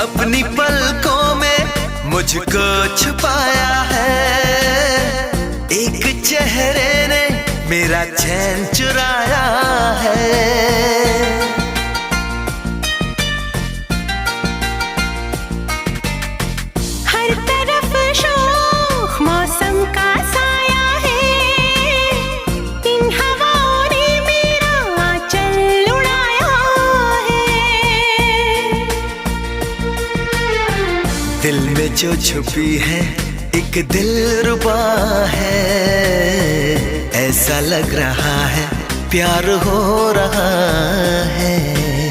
अपनी पलकों में मुझको छुपाया है, एक चेहरे ने मेरा चैन चुराया है। हर तरफ शोख मौसम का साया है, इन हवाओं ने मेरा आंचल उड़ाया है। दिल में जो छुपी है एक दिलरुबा है, ऐसा लग रहा है प्यार हो रहा है।